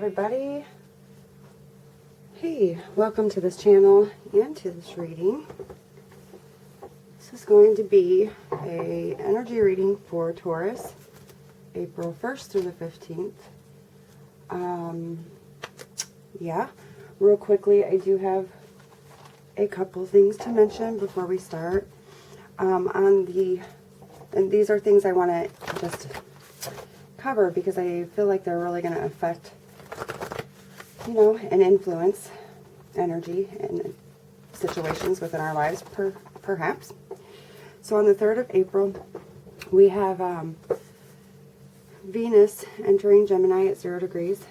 everybody. Hey, welcome to this channel and to this reading. This is going to be a energy reading for Taurus, April 1st through the 15th. Real quickly, I do have a couple things to mention before we start. And these are things I want to just cover because I feel like they're really going to affect, and influence energy and situations within our lives, perhaps. So on the 3rd of April, we have Venus entering Gemini at 0 degrees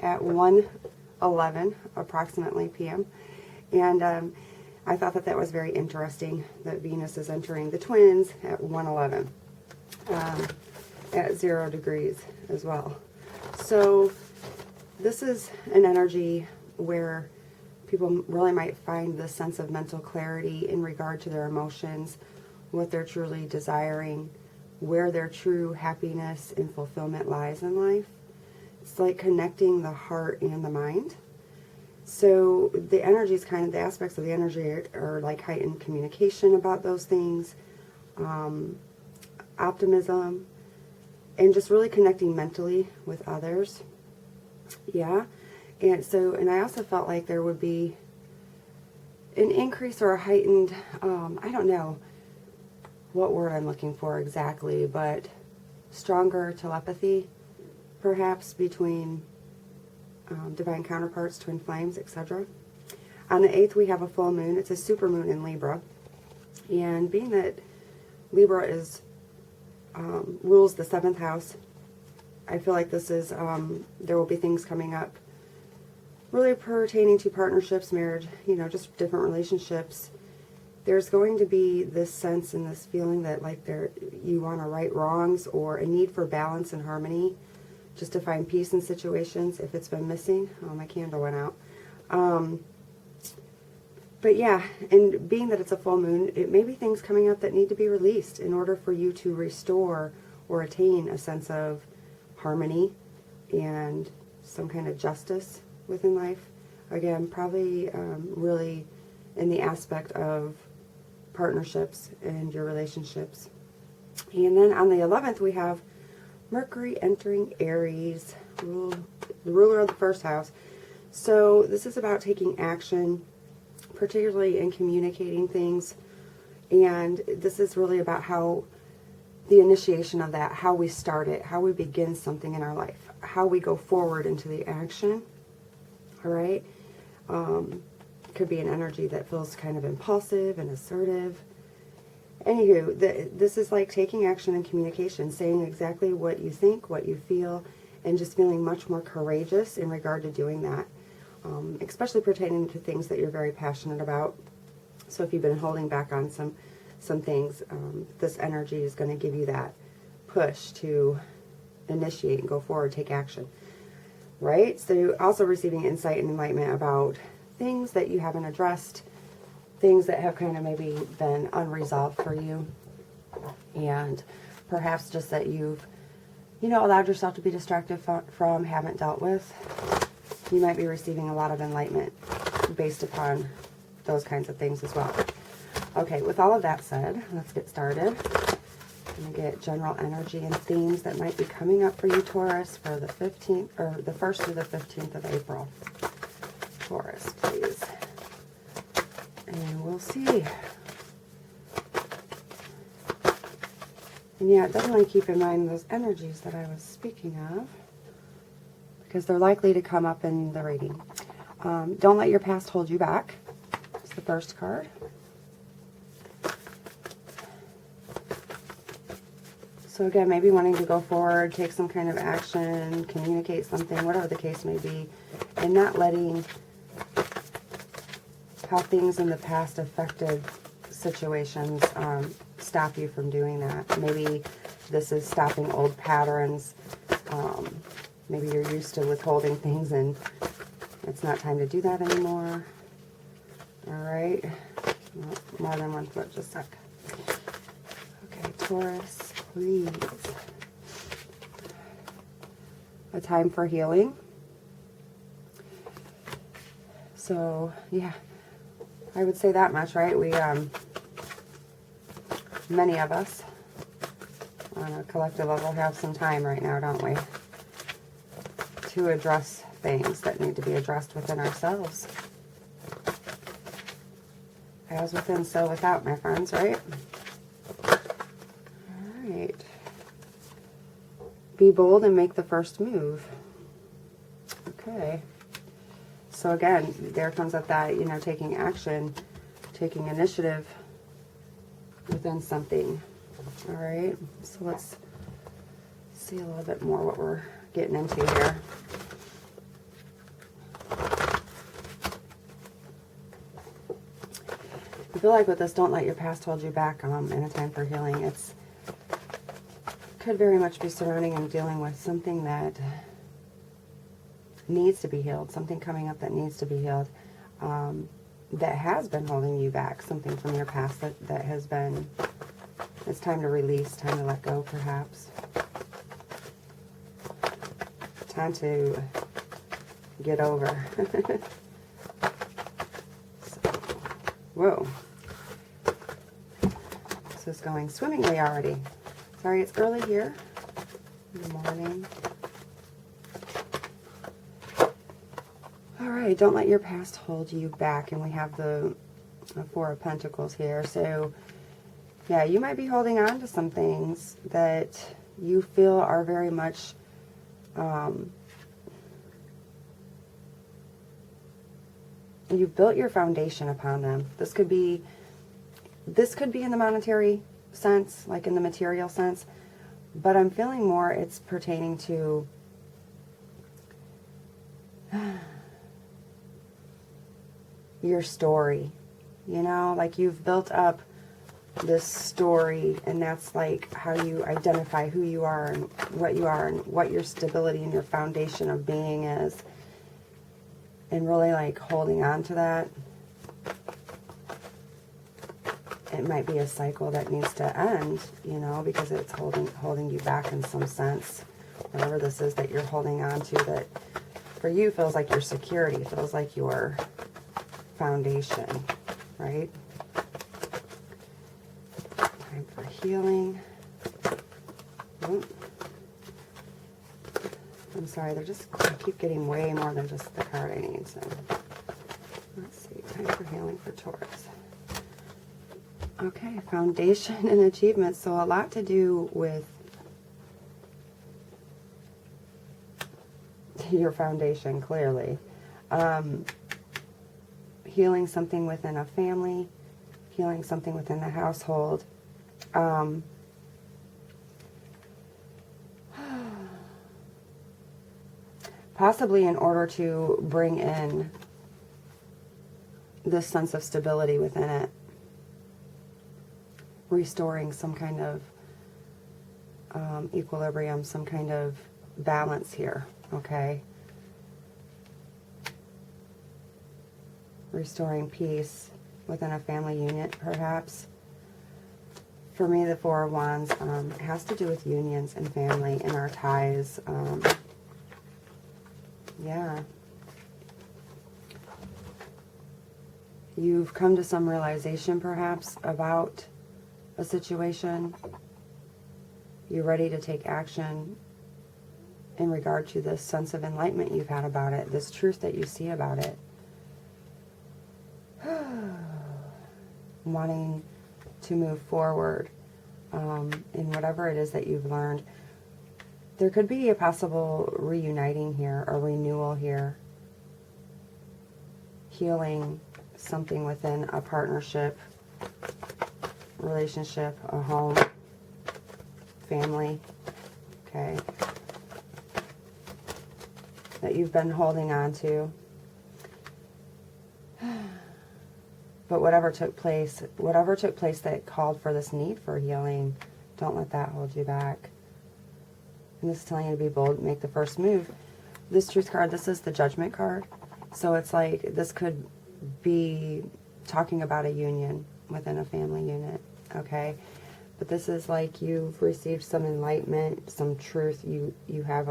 at 1:11 approximately p.m. And I thought that was very interesting that Venus is entering the twins at 1:11 at 0 degrees as well. So this is an energy where people really might find this sense of mental clarity in regard to their emotions, what they're truly desiring, where their true happiness and fulfillment lies in life. It's like connecting the heart and the mind. So the energies, the aspects of the energy are like heightened communication about those things, optimism, and just really connecting mentally with others. Yeah. And I also felt like there would be an increase or a heightened, I don't know what word I'm looking for exactly, but stronger telepathy, perhaps, between divine counterparts, twin flames, etc. On the 8th, we have a full moon. It's a super moon in Libra. And being that Libra is rules the 7th house, I feel like this is, there will be things coming up really pertaining to partnerships, marriage, just different relationships. There's going to be this sense and this feeling that you want to right wrongs, or a need for balance and harmony, just to find peace in situations if it's been missing. Oh, my candle went out. But yeah, and being that it's a full moon, it may be things coming up that need to be released in order for you to restore or attain a sense of harmony and some kind of justice within life. Again, probably really in the aspect of partnerships and your relationships. And then on the 11th, we have Mercury entering Aries, the ruler of the 1st house. So this is about taking action, particularly in communicating things. And this is really about how the initiation of that, how we start it, how we begin something in our life, how we go forward into the action. All right. Could be an energy that feels kind of impulsive and assertive. Anywho, this is like taking action and communication, saying exactly what you think, what you feel, and just feeling much more courageous in regard to doing that, especially pertaining to things that you're very passionate about. So if you've been holding back on some things, this energy is going to give you that push to initiate and go forward, take action. Right? So you're also receiving insight and enlightenment about things that you haven't addressed, things that have kind of maybe been unresolved for you, and perhaps just that you've, allowed yourself to be distracted from, haven't dealt with. You might be receiving a lot of enlightenment based upon those kinds of things as well. Okay, with all of that said, let's get started. I'm going to get general energy and themes that might be coming up for you, Taurus, for the 15th, or the 1st through the 15th of April. Taurus, please. And we'll see. And yeah, definitely keep in mind those energies that I was speaking of, because they're likely to come up in the reading. Don't let your past hold you back. It's the first card. So again, maybe wanting to go forward, take some kind of action, communicate something, whatever the case may be, and not letting how things in the past affected situations stop you from doing that. Maybe this is stopping old patterns. Maybe you're used to withholding things and it's not time to do that anymore. All right. More than one foot, just a sec. Okay, Taurus, please. A time for healing. So, yeah, I would say that much, right? We, many of us, on a collective level, have some time right now, don't we? To address things that need to be addressed within ourselves. As within, so without, my friends, right? Alright. Be bold and make the first move. Okay. So again, there comes up that, you know, taking action, taking initiative within something. Alright. So let's see a little bit more what we're getting into here. I feel like with this, don't let your past hold you back in a time for healing. It's could very much be surrounding and dealing with something that needs to be healed, something coming up that needs to be healed, that has been holding you back, something from your past that has been, it's time to release, time to let go, perhaps. Time to get over. So, whoa. This is going swimmingly already. Sorry, it's early here in the morning. All right, don't let your past hold you back. And we have the Four of Pentacles here. So, yeah, you might be holding on to some things that you feel are very much you've built your foundation upon them. This could be in the monetary sense, like in the material sense, but I'm feeling more it's pertaining to your story. You know, like you've built up this story, and that's like how you identify who you are and what your stability and your foundation of being is, and really like holding on to that. It might be a cycle that needs to end, you know, because it's holding you back in some sense. Whatever this is that you're holding on to, that for you feels like your security, feels like your foundation, right? Time for healing. Oh. I'm sorry, I keep getting way more than just the card I need. So let's see, time for healing for Taurus. Okay, foundation and achievement. So a lot to do with your foundation, clearly. Healing something within a family, healing something within the household. Possibly in order to bring in this sense of stability within it. Restoring some kind of equilibrium, some kind of balance here, okay? Restoring peace within a family unit, perhaps. For me, the Four of Wands has to do with unions and family and our ties. Yeah. You've come to some realization, perhaps, about a situation. You're ready to take action in regard to this sense of enlightenment you've had about it, this truth that you see about it. Wanting to move forward in whatever it is that you've learned. There could be a possible reuniting here, a renewal here. Healing something within a partnership, relationship, a home, family, okay, that you've been holding on to. But whatever took place that called for this need for healing, don't let that hold you back. And this is telling you to be bold, make the first move. This Truth card, this is the Judgment card. So it's like, this could be talking about a union within a family unit, okay? But this is like you've received some enlightenment, some truth. You have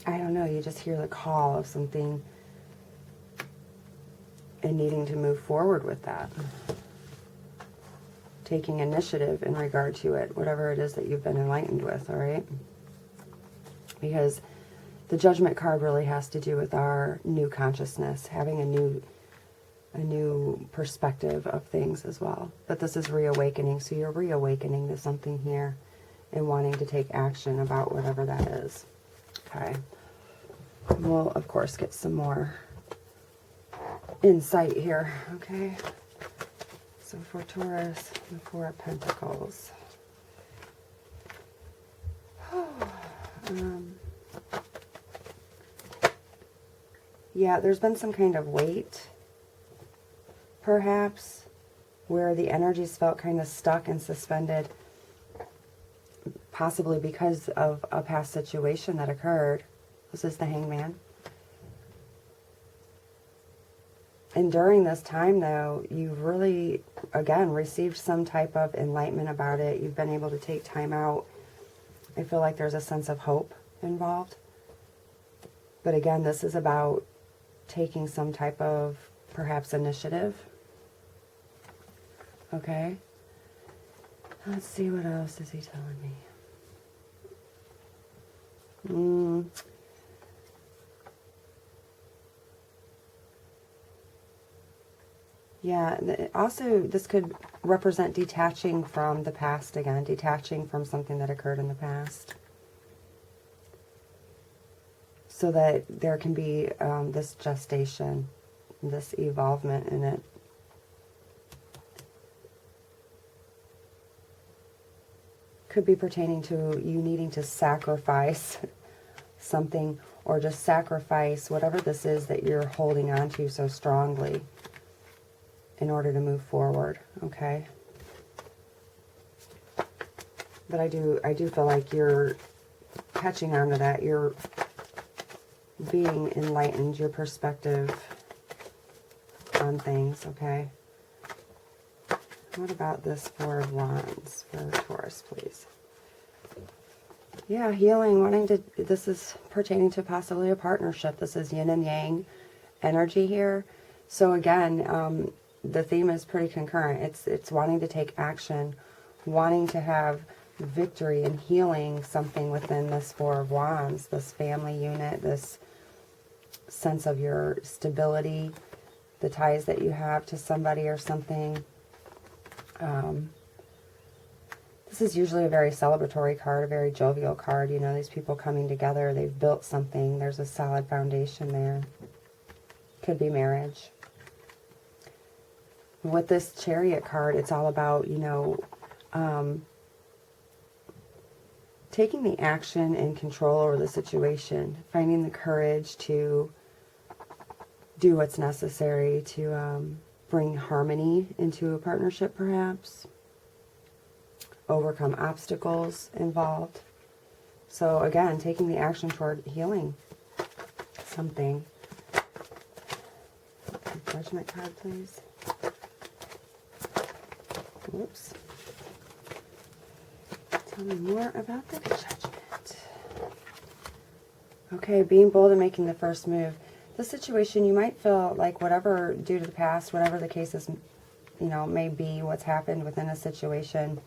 I don't know, you just hear the call of something and needing to move forward with that. Taking initiative in regard to it, whatever it is that you've been enlightened with, all right? Because the Judgment card really has to do with our new consciousness, having a new perspective of things as well. But this is reawakening, so you're reawakening to something here and wanting to take action about whatever that is. Okay. We'll, of course, get some more insight here, okay? So for Taurus, the Four of Pentacles. Yeah, there's been some kind of weight, perhaps, where the energies felt kind of stuck and suspended, possibly because of a past situation that occurred. This is the Hangman. And during this time, though, you've really, again, received some type of enlightenment about it. You've been able to take time out. I feel like there's a sense of hope involved. But again, this is about taking some type of, perhaps, initiative. Okay? Let's see, what else is he telling me? Yeah, also this could represent detaching from the past again, detaching from something that occurred in the past. So that there can be this gestation, this evolvement in it. Could be pertaining to you needing to sacrifice something, or just sacrifice whatever this is that you're holding on to so strongly in order to move forward, okay? But I do feel like you're catching on to that. You're being enlightened, your perspective on things, okay? What about this Four of Wands for Taurus, please? Yeah, healing, wanting to, this is pertaining to possibly a partnership. This is yin and yang energy here. So again, the theme is pretty concurrent. It's wanting to take action, wanting to have victory and healing something within this Four of Wands, this family unit, this sense of your stability, the ties that you have to somebody or something. This is usually a very celebratory card, a very jovial card. You know, these people coming together, they've built something. There's a solid foundation there. Could be marriage. With this Chariot card, it's all about, you know, taking the action and control over the situation, finding the courage to do what's necessary to bring harmony into a partnership, perhaps. Overcome obstacles involved. So again, taking the action toward healing something. Judgment card, please. Whoops. Tell me more about the Judgment. Okay, being bold and making the first move. This situation, you might feel like whatever, due to the past, whatever the case is, you know, may be, what's happened within a situation,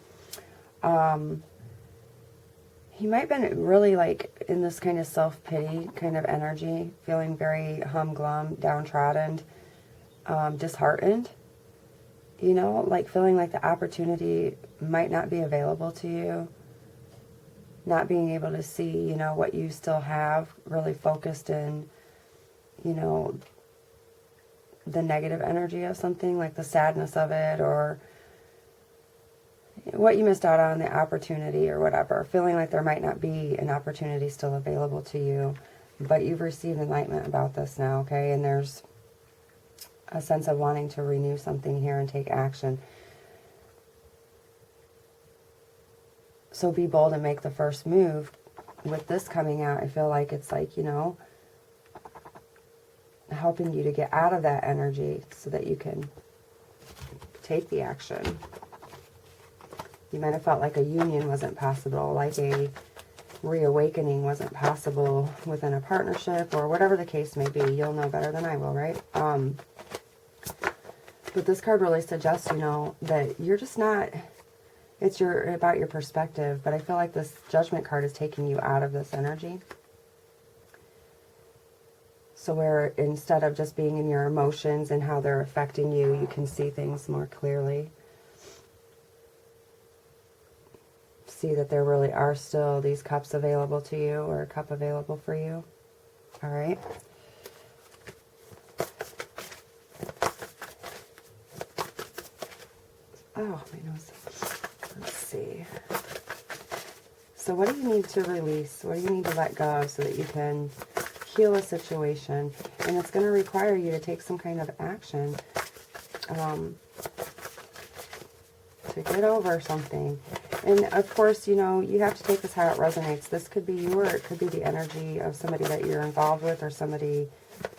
he might have been really like in this kind of self-pity kind of energy, feeling very humglum, downtrodden, disheartened, you know, like feeling like the opportunity might not be available to you, not being able to see, you know, what you still have, really focused in, you know, the negative energy of something, like the sadness of it, or what you missed out on, the opportunity or whatever, feeling like there might not be an opportunity still available to you, but you've received enlightenment about this now, okay? And there's a sense of wanting to renew something here and take action. So be bold and make the first move. With this coming out, I feel like it's like, you know, helping you to get out of that energy so that you can take the action. You might have felt like a union wasn't possible, like a, reawakening wasn't possible within a partnership or whatever the case may be. You'll know better than I will, right? But this card really suggests, you know, that you're just not, it's about your perspective, but I feel like this Judgment card is taking you out of this energy. So where instead of just being in your emotions and how they're affecting you, you can see things more clearly. See that there really are still these cups available to you, or a cup available for you. All right. Oh, my nose. Let's see. So what do you need to release? What do you need to let go of so that you can heal a situation? And it's going to require you to take some kind of action to get over something. And of course, you know, you have to take this how it resonates. This could be you, or it could be the energy of somebody that you're involved with, or somebody,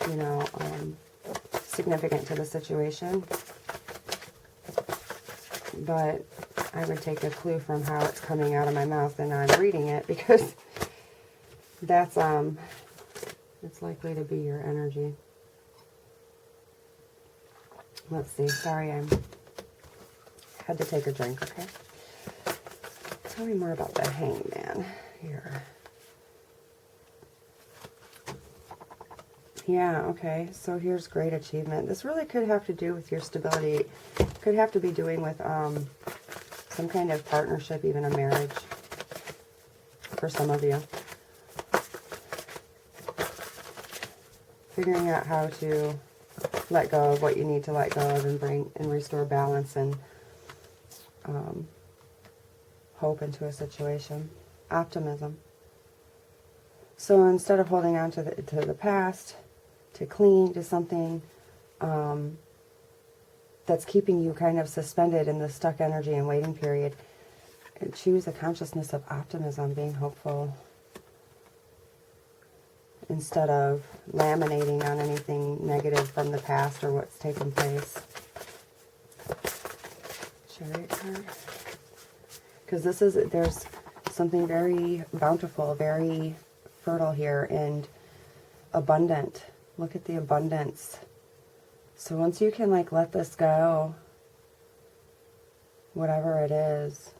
you know, significant to the situation. But I would take a clue from how it's coming out of my mouth and I'm reading it, because that's, it's likely to be your energy. Let's see. Sorry, I had to take a drink, okay? Tell me more about the Hangman here. Yeah, okay. So here's great achievement. This really could have to do with your stability. Could have to be doing with some kind of partnership, even a marriage for some of you. Figuring out how to let go of what you need to let go of and bring and restore balance and hope into a situation. Optimism. So instead of holding on to the past, to cling to something that's keeping you kind of suspended in the stuck energy and waiting period, choose a consciousness of optimism, being hopeful, instead of laminating on anything negative from the past or what's taken place. Chariot card. Because there's something very bountiful, very fertile here, and abundant. Look at the abundance. So once you can like let this go, whatever it is,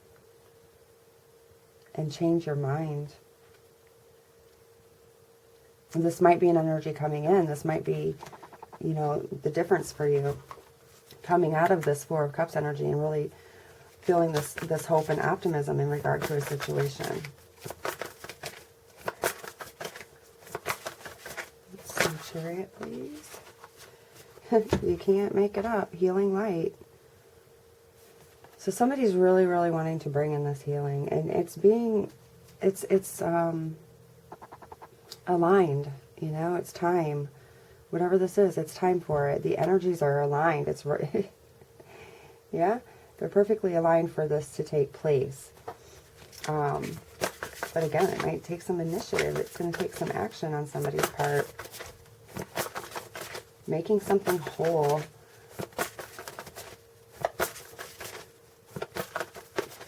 and change your mind. And this might be an energy coming in. This might be, you know, the difference for you. Coming out of this Four of Cups energy and really feeling this hope and optimism in regard to a situation. Let's see, Chariot, please. You can't make it up. Healing light. So somebody's really, really wanting to bring in this healing, and it's aligned. You know, it's time. Whatever this is, it's time for it. The energies are aligned. It's right. Yeah, they're perfectly aligned for this to take place. But again, it might take some initiative. It's going to take some action on somebody's part. Making something whole.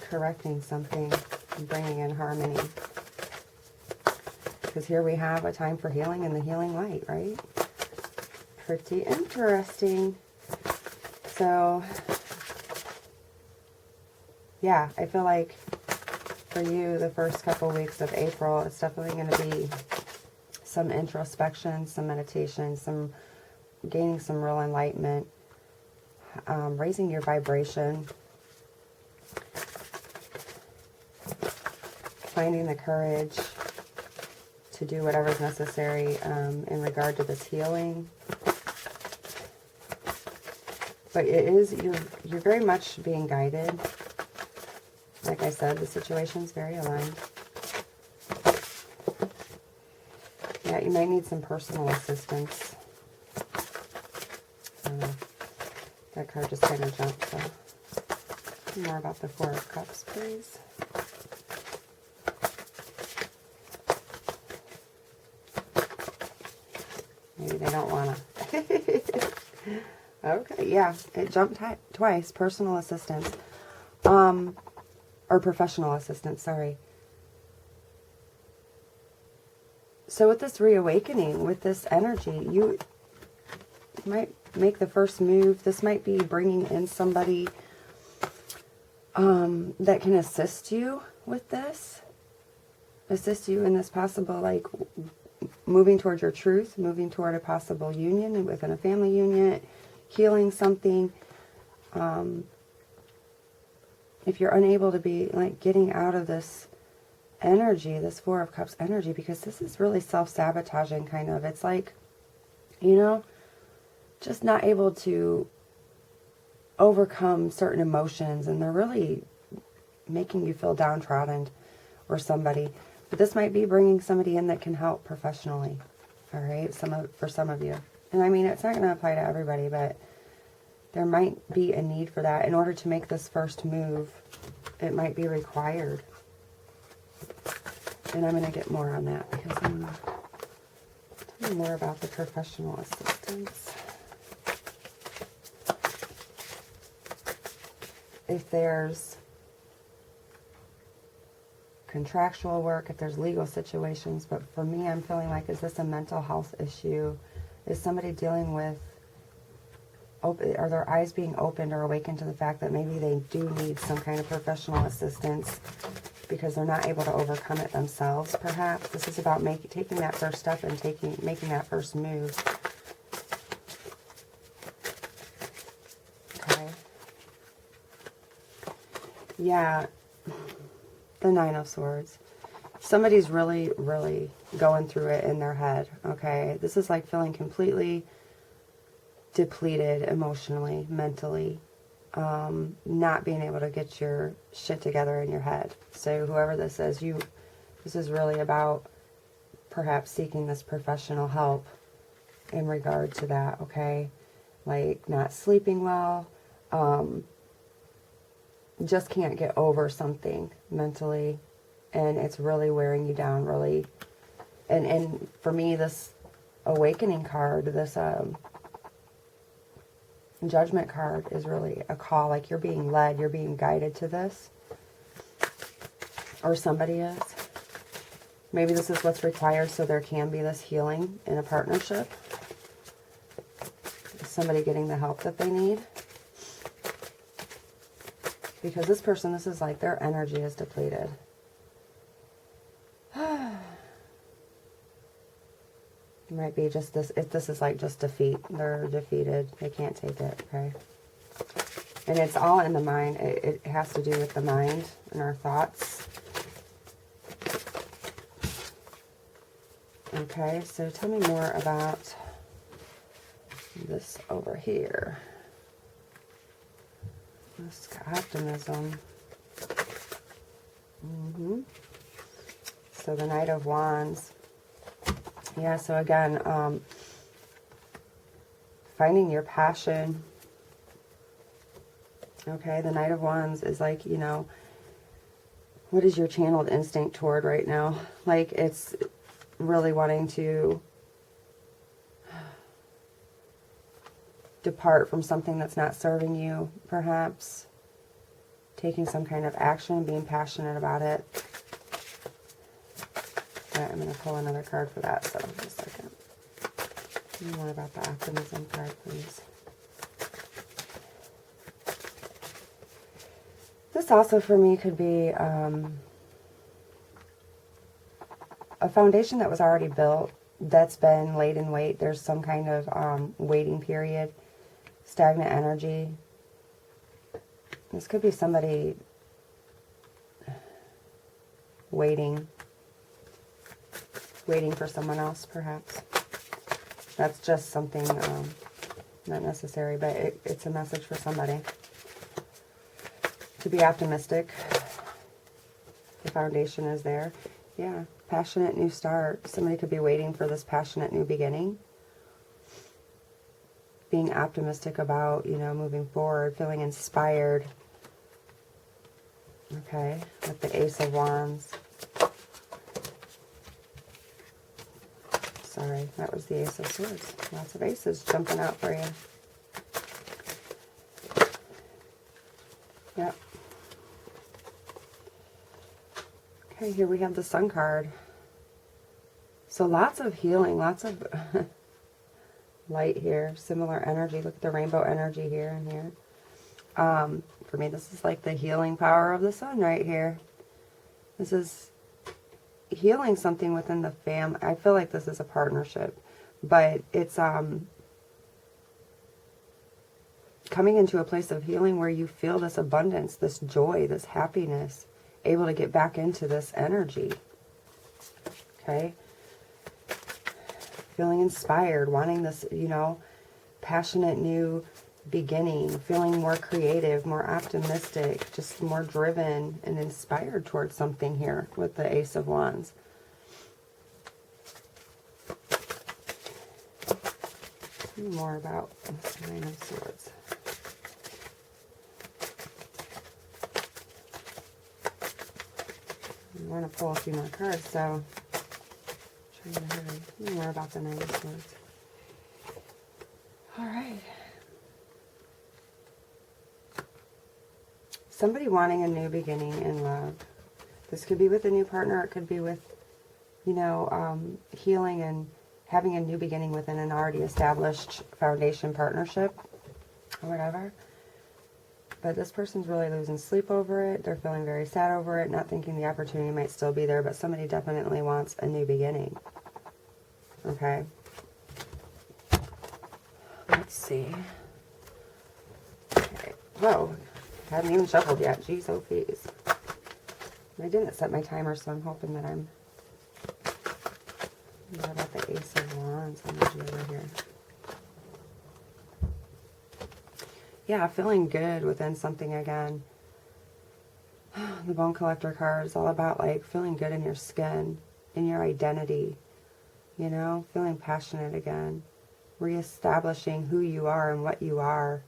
Correcting something. And bringing in harmony. Because here we have a time for healing and the healing light, right? Pretty interesting. So, yeah, I feel like for you, the first couple weeks of April, it's definitely going to be some introspection, some meditation, some gaining some real enlightenment, raising your vibration, finding the courage to do whatever is necessary in regard to this healing. But it is, you're very much being guided. Like I said, the situation's very aligned. Yeah, you might need some personal assistance. That card just kind of jumped, so more about the Four of Cups, please. Maybe they don't want to. Okay, yeah, it jumped twice. Personal assistance. Or professional assistance, sorry. So with this reawakening, with this energy, you might make the first move. This might be bringing in somebody that can assist you with this. Assist you in this possible, like, moving toward your truth, moving toward a possible union within a family unit, healing something. If you're unable to be, like, getting out of this energy, this Four of Cups energy, because this is really self-sabotaging, kind of. It's like, you know, just not able to overcome certain emotions, and they're really making you feel downtrodden, or somebody. But this might be bringing somebody in that can help professionally, all right, for some of you. And I mean, it's not going to apply to everybody, but there might be a need for that. In order to make this first move, it might be required. And I'm going to get more on that, because I'm going to tell you more about the professional assistance. If there's contractual work, if there's legal situations, but for me, I'm feeling like, is this a mental health issue? Is somebody dealing with, are their eyes being opened or awakened to the fact that maybe they do need some kind of professional assistance because they're not able to overcome it themselves, perhaps? This is about taking that first step and making that first move. Okay. Yeah. The Nine of Swords. Somebody's really, really going through it in their head, okay? This is like feeling completely depleted emotionally, mentally, not being able to get your shit together in your head. So whoever this is, this is really about perhaps seeking this professional help in regard to that, okay? Like not sleeping well, just can't get over something mentally, and it's really wearing you down, really. And for me, this awakening card, this Judgment card, is really a call, like you're being led, you're being guided to this, or somebody is. Maybe this is what's required so there can be this healing in a partnership. Somebody getting the help that they need. Because this person, this is like their energy is depleted. It might be just this, this is like just defeat. They're defeated. They can't take it, okay? And it's all in the mind. It has to do with the mind and our thoughts. Okay, so tell me more about this over here. This optimism. So the Knight of Wands. Yeah, so again, finding your passion. Okay, the Knight of Wands is like, you know, what is your channeled instinct toward right now? Like, it's really wanting to depart from something that's not serving you, perhaps. Taking some kind of action, being passionate about it. I'm going to pull another card for that, so just a second. Tell me more about the optimism card, please. This also for me could be a foundation that was already built, that's been laid in wait. There's some kind of waiting period, stagnant energy. This could be somebody waiting for someone else, perhaps. That's just something not necessary, but it's a message for somebody. To be optimistic. The foundation is there. Yeah, passionate new start. Somebody could be waiting for this passionate new beginning. Being optimistic about, you know, moving forward, feeling inspired. Okay, with the Ace of Wands. Sorry, that was the Ace of Swords. Lots of aces jumping out for you. Yep. Okay, here we have the Sun card. So lots of healing, lots of light here, similar energy. Look at the rainbow energy here and here. For me, this is like the healing power of the sun right here. This is healing something within the family. I feel like this is a partnership, but it's coming into a place of healing where you feel this abundance, this joy, this happiness, able to get back into this energy. Okay? Feeling inspired, wanting this, you know, passionate new beginning, feeling more creative, more optimistic, just more driven and inspired towards something here with the Ace of Wands. More about this Nine of Swords. I want to pull a few more cards, so I'm trying to hurry. More about the Nine of Swords. All right. Somebody wanting a new beginning in love. This could be with a new partner. It could be with, you know, healing and having a new beginning within an already established foundation partnership or whatever. But this person's really losing sleep over it. They're feeling very sad over it, not thinking the opportunity might still be there, but somebody definitely wants a new beginning. Okay. Let's see. Okay. Whoa. Haven't even shuffled yet. Jeez, oh please. I didn't set my timer, so I'm hoping that I'm... What about the Ace of Wands energy over here? Yeah, feeling good within something again. The Bone Collector card is all about like feeling good in your skin, in your identity. You know, feeling passionate again. Reestablishing who you are and what you are.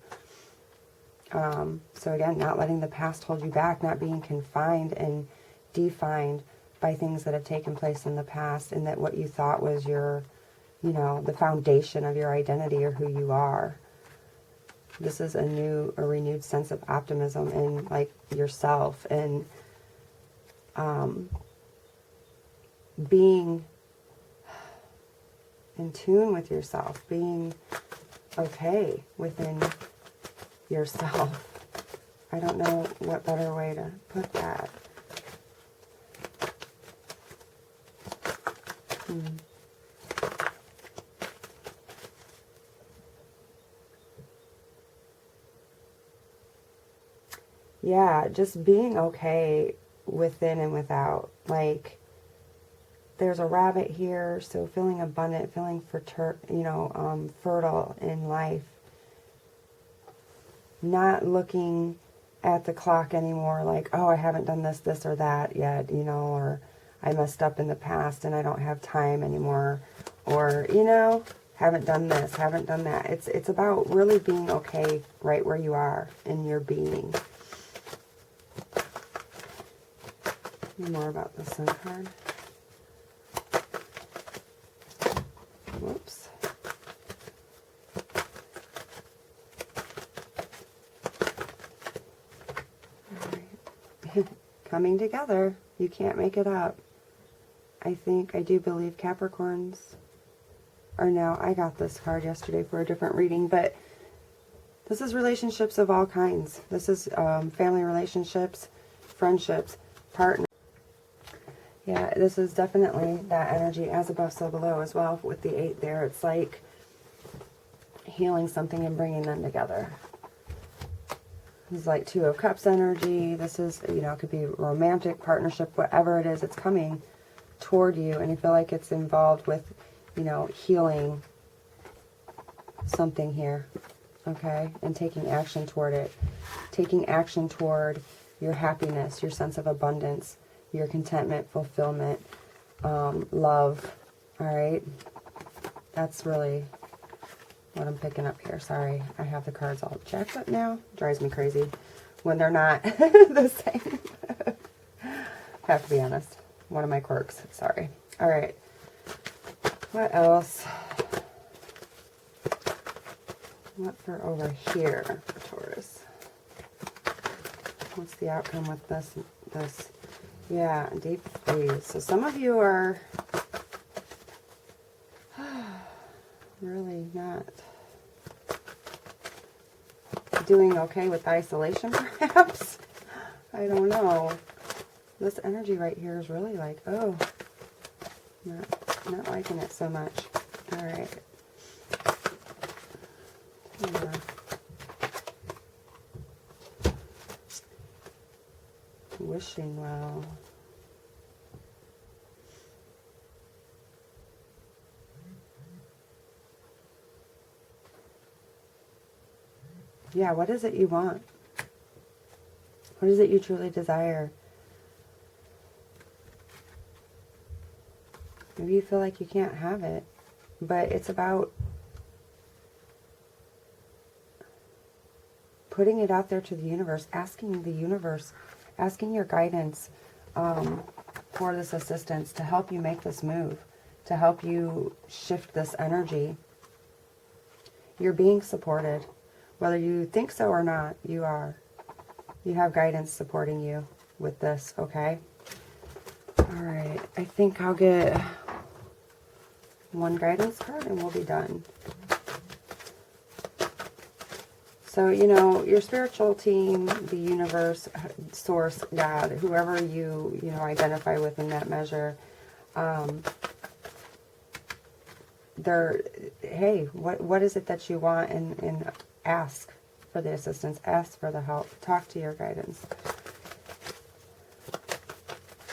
So again, not letting the past hold you back, not being confined and defined by things that have taken place in the past, and that what you thought was your, you know, the foundation of your identity or who you are. This is a renewed sense of optimism in like yourself, and being in tune with yourself, being okay within yourself. I don't know what better way to put that. Yeah, just being okay within and without. Like, there's a rabbit here, so feeling abundant, feeling fertile in life. Not looking at the clock anymore like, oh, I haven't done this, this, or that yet, you know, or I messed up in the past and I don't have time anymore, or, you know, haven't done this, haven't done that. It's about really being okay right where you are in your being. More about the Sun card. Whoops. Coming together. You can't make it up. I do believe Capricorns are now, I got this card yesterday for a different reading, but this is relationships of all kinds. This is family relationships, friendships, partners. Yeah, this is definitely that energy, as above, so below as well. With the 8 there, it's like healing something and bringing them together. This is like 2 of Cups energy. This is, you know, it could be romantic, partnership, whatever it is, it's coming toward you. And you feel like it's involved with, you know, healing something here. Okay? And taking action toward it. Taking action toward your happiness, your sense of abundance, your contentment, fulfillment, love. All right? That's really what I'm picking up here. Sorry, I have the cards all jacked up now. Drives me crazy when they're not the same. Have to be honest. One of my quirks. Sorry. All right. What else? What for over here for Taurus? What's the outcome with this? Yeah, deep freeze. So some of you are really not doing okay with isolation, perhaps. I don't know. This energy right here is really like, oh, not liking it so much. All right. Yeah. Wishing well. Yeah, what is it you want? What is it you truly desire? Maybe you feel like you can't have it, but it's about putting it out there to the universe, asking the universe, asking your guidance for this assistance to help you make this move, to help you shift this energy. You're being supported. Whether you think so or not, you are. You have guidance supporting you with this, okay? All right, I think I'll get one guidance card and we'll be done. So, you know, your spiritual team, the universe, source, God, whoever you identify with in that measure, hey, what is it that you want, and ask for the assistance, ask for the help, talk to your guidance.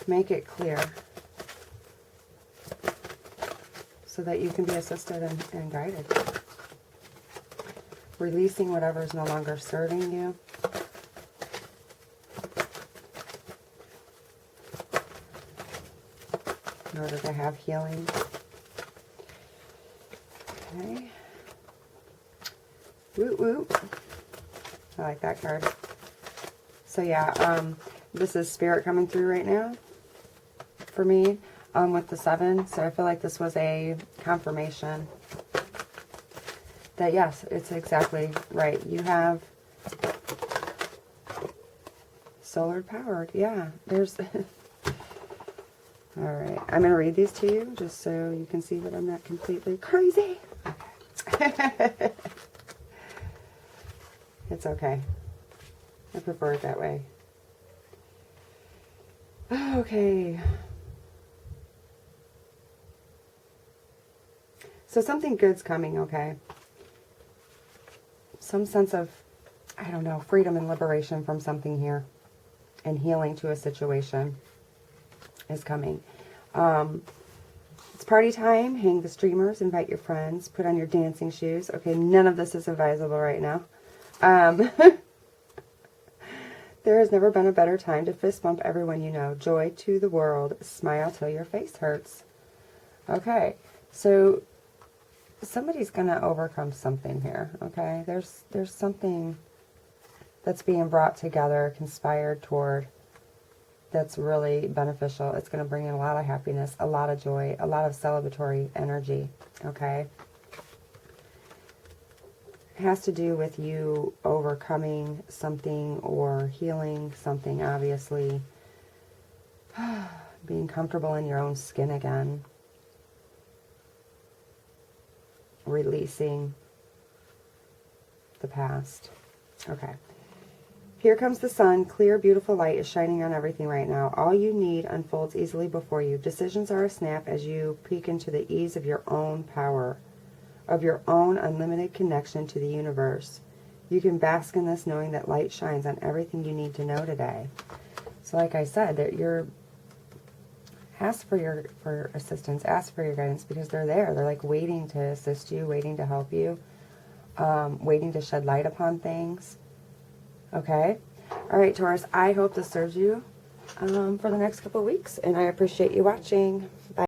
Make it clear so that you can be assisted and guided. Releasing whatever is no longer serving you. In order to have healing. Okay. Woot woot. I like that card. So yeah, this is Spirit coming through right now for me with the 7. So I feel like this was a confirmation that yes, it's exactly right. You have solar powered. Yeah, there's... All right, I'm going to read these to you just so you can see that I'm not completely crazy. Okay. It's okay. I prefer it that way. Okay. So something good's coming, okay? Some sense of, I don't know, freedom and liberation from something here. And healing to a situation is coming. It's party time. Hang the streamers. Invite your friends. Put on your dancing shoes. Okay, none of this is advisable right now. There has never been a better time to fist bump everyone you know. Joy to the world. Smile till your face hurts. Okay, so somebody's going to overcome something here, okay? There's something that's being brought together, conspired toward, that's really beneficial. It's going to bring in a lot of happiness, a lot of joy, a lot of celebratory energy, okay? It has to do with you overcoming something or healing something, obviously. Being comfortable in your own skin again. Releasing the past. Okay. Here comes the sun. Clear, beautiful light is shining on everything right now. All you need unfolds easily before you. Decisions are a snap as you peek into the ease of your own power, of your own unlimited connection to the universe. You can bask in this knowing that light shines on everything you need to know today. So like I said, that you're ask for assistance, ask for your guidance, because they're there. They're like waiting to assist you, waiting to help you, waiting to shed light upon things. Okay? All right, Taurus, I hope this serves you for the next couple of weeks, and I appreciate you watching. Bye.